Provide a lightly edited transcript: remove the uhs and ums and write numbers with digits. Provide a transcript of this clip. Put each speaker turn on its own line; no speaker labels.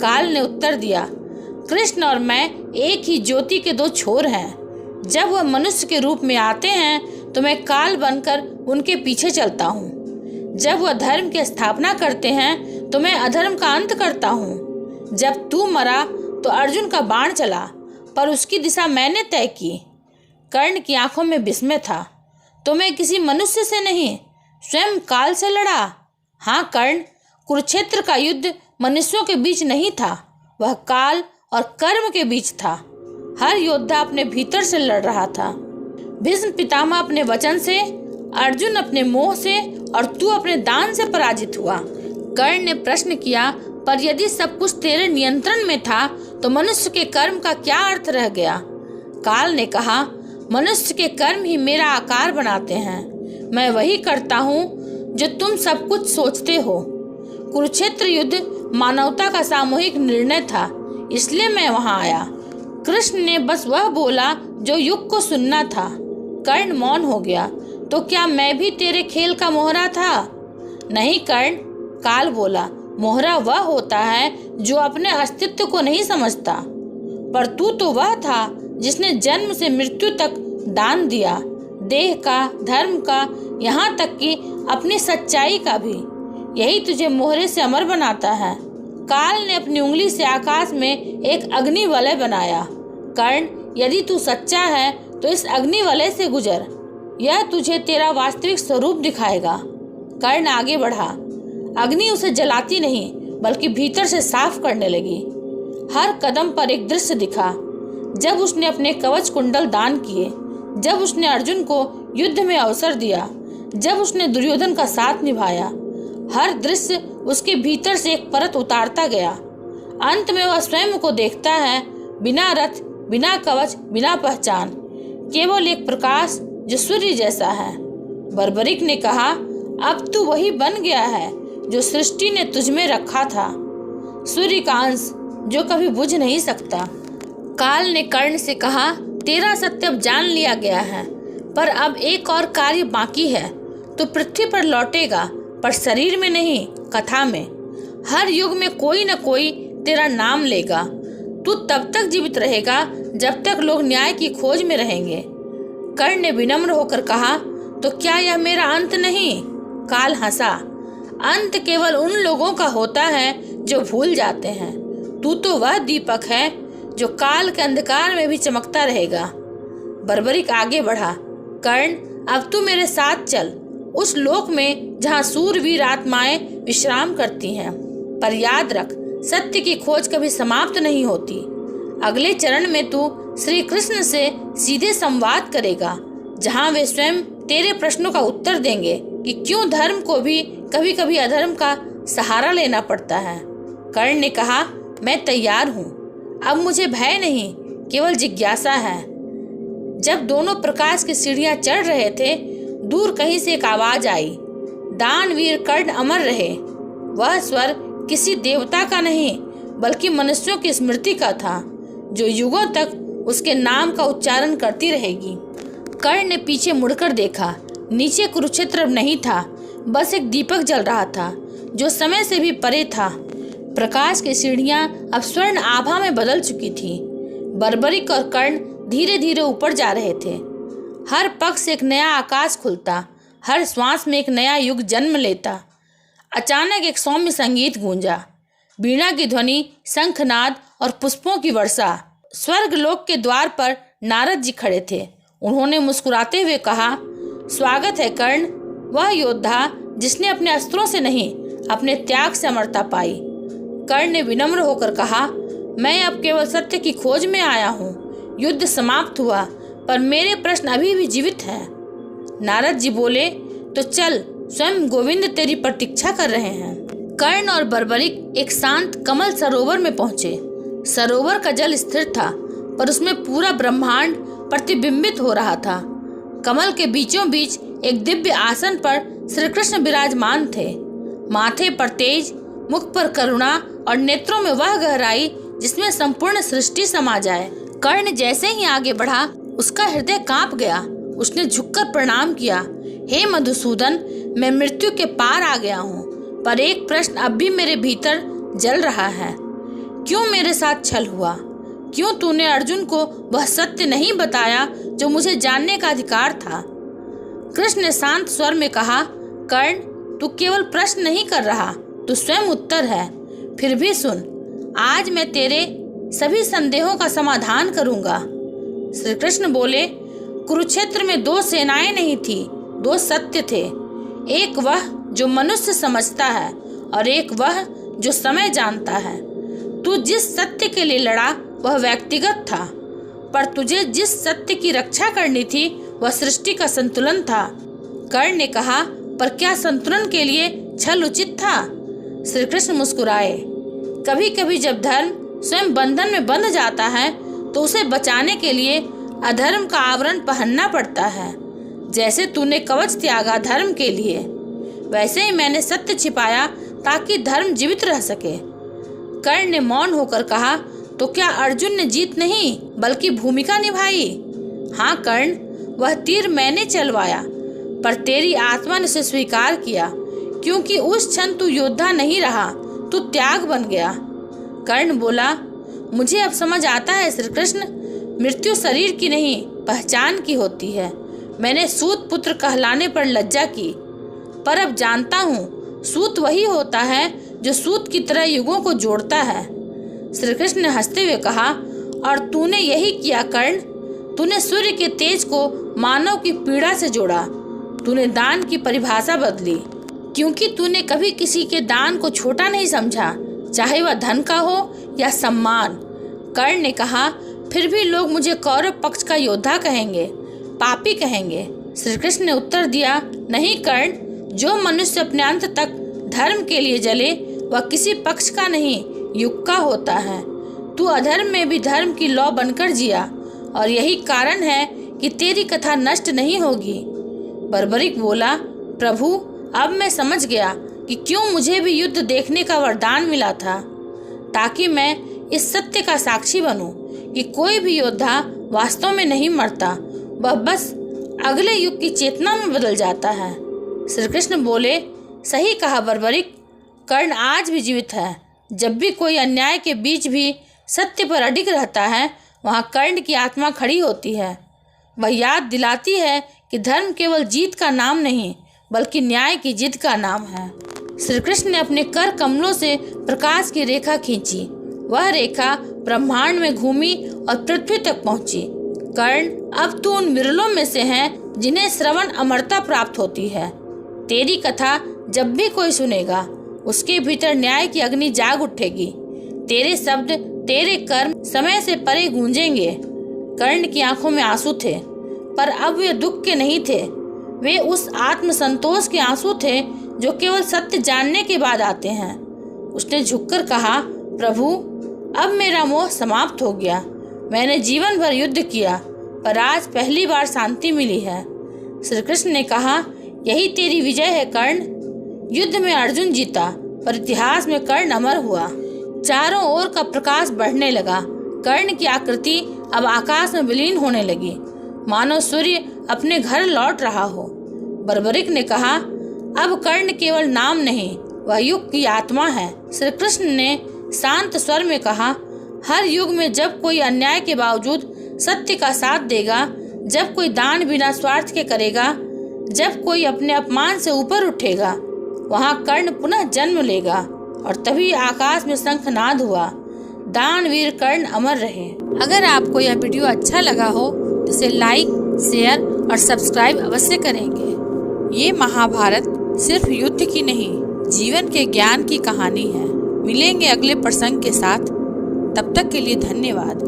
काल ने उत्तर दिया, कृष्ण और मैं एक ही ज्योति के दो छोर हैं। जब वह मनुष्य के रूप में आते हैं तो मैं काल बनकर उनके पीछे चलता हूँ। जब वह धर्म की स्थापना करते हैं तो मैं अधर्म का अंत करता हूँ। जब तू मरा तो अर्जुन का बाण चला, पर उसकी दिशा मैंने तय की। कर्ण की आंखों में विस्मय था। तो मैं किसी मनुष्य से नहीं, स्वयं काल से लड़ा। हाँ कर्ण, कुरुक्षेत्र का युद्ध मनुष्यों के बीच नहीं था, वह काल और कर्म के बीच था। हर योद्धा अपने भीतर से लड़ रहा था। भीष्म पितामह अपने वचन से, अर्जुन अपने मोह से और तू अपने दान से पराजित हुआ। कर्ण ने प्रश्न किया, पर यदि सब कुछ तेरे नियंत्रण में था तो मनुष्य के कर्म का क्या अर्थ रह गया? काल ने कहा, मनुष्य के कर्म ही मेरा आकार बनाते हैं। मैं वही करता हूँ जो तुम सब कुछ सोचते हो। कुरुक्षेत्र युद्ध मानवता का सामूहिक निर्णय था, इसलिए मैं वहां आया। कृष्ण ने बस वह बोला जो युग को सुनना था। कर्ण मौन हो गया। तो क्या मैं भी तेरे खेल का मोहरा था? नहीं कर्ण, काल बोला, मोहरा वह होता है जो अपने अस्तित्व को नहीं समझता, पर तू तो वह था जिसने जन्म से मृत्यु तक दान दिया, देह का, धर्म का, यहाँ तक कि अपनी सच्चाई का भी। यही तुझे मोहरे से अमर बनाता है। काल ने अपनी उंगली से आकाश में एक अग्नि वलय बनाया। कर्ण, यदि तू सच्चा है तो इस अग्नि वलय से गुजर, यह तुझे तेरा वास्तविक स्वरूप दिखाएगा। कर्ण आगे बढ़ा। अग्नि उसे जलाती नहीं बल्कि भीतर से साफ करने लगी। हर कदम पर एक दृश्य दिखा। जब उसने अपने कवच कुंडल दान किए, जब उसने अर्जुन को युद्ध में अवसर दिया, जब उसने दुर्योधन का साथ निभाया, हर दृश्य उसके भीतर से एक परत उतारता गया। अंत में वह स्वयं को देखता है, बिना रथ, बिना कवच, बिना पहचान, केवल एक प्रकाश जो सूर्य जैसा है। बर्बरिक ने कहा, अब तू वही बन गया है जो सृष्टि ने तुझ में रखा था, सूर्य का अंश जो कभी बुझ नहीं सकता। काल ने कर्ण से कहा, तेरा सत्य अब जान लिया गया है, पर अब एक और कार्य बाकी है। तू पृथ्वी पर लौटेगा, पर शरीर में नहीं, कथा में। हर युग में कोई न कोई तेरा नाम लेगा। तू तब तक जीवित रहेगा जब तक लोग न्याय की खोज में रहेंगे। कर्ण ने विनम्र होकर कहा, तो क्या यह मेरा अंत नहीं? काल हंसा, अंत केवल उन लोगों का होता है जो भूल जाते हैं। तू तो वह दीपक है जो काल के अंधकार में भी चमकता रहेगा। बर्बरिक आगे बढ़ा, कर्ण, अब तू मेरे साथ चल, उस लोक में जहाँ सूरवीर आत्माएं विश्राम करती हैं। पर याद रख, सत्य की खोज कभी समाप्त नहीं होती। अगले चरण में तू श्री कृष्ण से सीधे संवाद करेगा, जहाँ वे स्वयं तेरे प्रश्नों का उत्तर देंगे कि क्यों धर्म को भी कभी कभी अधर्म का सहारा लेना पड़ता है। कर्ण ने कहा, मैं तैयार हूँ। अब मुझे भय नहीं, केवल जिज्ञासा है। जब दोनों प्रकाश की सीढ़ियां चढ़ रहे थे, दूर कहीं से एक आवाज आई, दानवीर कर्ण अमर रहे। वह स्वर किसी देवता का नहीं बल्कि मनुष्यों की स्मृति का था, जो युगों तक उसके नाम का उच्चारण करती रहेगी। कर्ण ने पीछे मुड़कर देखा। नीचे कुरुक्षेत्र नहीं था, बस एक दीपक जल रहा था जो समय से भी परे था। प्रकाश की सीढ़ियां अब स्वर्ण आभा में बदल चुकी थी। बर्बरिक और कर्ण धीरे धीरे ऊपर जा रहे थे। हर पक्ष से एक नया आकाश खुलता, हर श्वास में एक नया युग जन्म लेता। अचानक एक सौम्य संगीत गूंजा, वीणा की ध्वनि, शंखनाद और पुष्पों की वर्षा। स्वर्ग लोक के द्वार पर नारद जी खड़े थे। उन्होंने मुस्कुराते हुए कहा, स्वागत है कर्ण, वह योद्धा जिसने अपने अस्त्रों से नहीं, अपने त्याग से अमरता पाई। कर्ण ने विनम्र होकर कहा, मैं अब केवल सत्य की खोज में आया हूँ। युद्ध समाप्त हुआ, पर मेरे प्रश्न अभी भी जीवित हैं। नारद जी बोले, तो चल, स्वयं गोविंद तेरी प्रतीक्षा कर रहे हैं। कर्ण और बर्बरिक एक शांत कमल सरोवर में पहुंचे। सरोवर का जल स्थिर था, पर उसमें पूरा ब्रह्मांड प्रतिबिंबित हो रहा था। कमल के बीचों बीच एक दिव्य आसन पर श्री कृष्ण विराजमान थे। माथे पर तेज, मुख पर करुणा और नेत्रों में वह गहराई जिसमें संपूर्ण सृष्टि समा जाए। कर्ण जैसे ही आगे बढ़ा, उसका हृदय कांप गया। उसने झुककर प्रणाम किया, हे मधुसूदन, मैं मृत्यु के पार आ गया हूँ, पर एक प्रश्न अब भी मेरे भीतर जल रहा है। क्यों मेरे साथ छल हुआ? क्यों तूने अर्जुन को वह सत्य नहीं बताया जो मुझे जानने का अधिकार था? कृष्ण ने शांत स्वर में कहा, कर्ण, तू केवल प्रश्न नहीं कर रहा, तू स्वयं उत्तर है। फिर भी सुन, आज मैं तेरे सभी संदेहों का समाधान करूंगा। श्री कृष्ण बोले, कुरुक्षेत्र में दो सेनाएं नहीं थी, दो सत्य थे। एक वह जो मनुष्य समझता है और एक वह जो समय जानता है। तू जिस सत्य के लिए लड़ा वह व्यक्तिगत था, पर तुझे जिस सत्य की रक्षा करनी थी वह सृष्टि का संतुलन था। कर्ण ने कहा, पर क्या संतुलन के लिए छल उचित था? श्री कृष्ण मुस्कुराए। कभी कभी जब धर्म स्वयं बंधन में बंध जाता है तो उसे बचाने के लिए अधर्म का आवरण पहनना पड़ता है। जैसे तूने कवच त्यागा धर्म के लिए, वैसे ही मैंने सत्य छिपाया ताकि धर्म जीवित रह सके। कर्ण ने मौन होकर कहा, तो क्या अर्जुन ने जीत नहीं बल्कि भूमिका निभाई? हाँ कर्ण, वह तीर मैंने चलवाया, पर तेरी आत्मा ने उसे स्वीकार किया, क्योंकि उस क्षण तू योद्धा नहीं रहा, तू त्याग बन गया। कर्ण बोला, मुझे अब समझ आता है श्री कृष्ण, मृत्यु शरीर की नहीं पहचान की होती है। मैंने सूत पुत्र कहलाने पर लज्जा की, पर अब जानता हूँ सूत वही होता है जो सूत की तरह युगों को जोड़ता है। श्री कृष्ण ने हंसते हुए कहा, और तूने यही किया कर्ण। तूने सूर्य के तेज को मानव की पीड़ा से जोड़ा। तूने दान की परिभाषा बदली, क्योंकि तूने कभी किसी के दान को छोटा नहीं समझा, चाहे वह धन का हो या सम्मान। कर्ण ने कहा, फिर भी लोग मुझे कौरव पक्ष का योद्धा कहेंगे, पापी कहेंगे। श्री कृष्ण ने उत्तर दिया, नहीं कर्ण, जो मनुष्य अपने अंत तक धर्म के लिए जले वह किसी पक्ष का नहीं, युग का होता है। तू अधर्म में भी धर्म की लौ बनकर जिया, और यही कारण है कि तेरी कथा नष्ट नहीं होगी। बर्बरिक बोला, प्रभु, अब मैं समझ गया कि क्यों मुझे भी युद्ध देखने का वरदान मिला था, ताकि मैं इस सत्य का साक्षी बनूं कि कोई भी योद्धा वास्तव में नहीं मरता, वह बस अगले युग की चेतना में बदल जाता है। श्री कृष्ण बोले, सही कहा बर्बरिक, कर्ण आज भी जीवित है। जब भी कोई अन्याय के बीच भी सत्य पर अडिग रहता है, वहाँ कर्ण की आत्मा खड़ी होती है। वह याद दिलाती है कि धर्म केवल जीत का नाम नहीं बल्कि न्याय की जिद का नाम है। श्री कृष्ण ने अपने कर कमलों से प्रकाश की रेखा खींची। वह रेखा ब्रह्मांड में घूमी और पृथ्वी तक पहुंची। कर्ण, अब तू उन विरलों में से है जिन्हें श्रवण अमरता प्राप्त होती है। तेरी कथा जब भी कोई सुनेगा, उसके भीतर न्याय की अग्नि जाग उठेगी। तेरे शब्द, तेरे कर्म समय से परे गूंजेंगे। कर्ण की आंखों में आंसू थे, पर अब वे दुख के नहीं थे, वे उस आत्मसंतोष के आंसू थे जो केवल सत्य जानने के बाद आते हैं। उसने झुककर कहा, प्रभु, अब मेरा मोह समाप्त हो गया। मैंने जीवन भर युद्ध किया, पर आज पहली बार शांति मिली है। श्री कृष्ण ने कहा, यही तेरी विजय है कर्ण। युद्ध में अर्जुन जीता, पर इतिहास में कर्ण अमर हुआ। चारों ओर का प्रकाश बढ़ने लगा। कर्ण की आकृति अब आकाश में विलीन होने लगी, मानो सूर्य अपने घर लौट रहा हो। बर्बरिक ने कहा, अब कर्ण केवल नाम नहीं, वह युग की आत्मा है। श्री कृष्ण ने शांत स्वर में कहा, हर युग में जब कोई अन्याय के बावजूद सत्य का साथ देगा, जब कोई दान बिना स्वार्थ के करेगा, जब कोई अपने अपमान से ऊपर उठेगा, वहाँ कर्ण पुनः जन्म लेगा। और तभी आकाश में शंखनाद हुआ, दानवीर कर्ण अमर रहे। अगर आपको यह वीडियो अच्छा लगा हो तो इसे लाइक, शेयर और सब्सक्राइब अवश्य करेंगे। ये महाभारत सिर्फ युद्ध की नहीं, जीवन के ज्ञान की कहानी है। मिलेंगे अगले प्रसंग के साथ, तब तक के लिए धन्यवाद।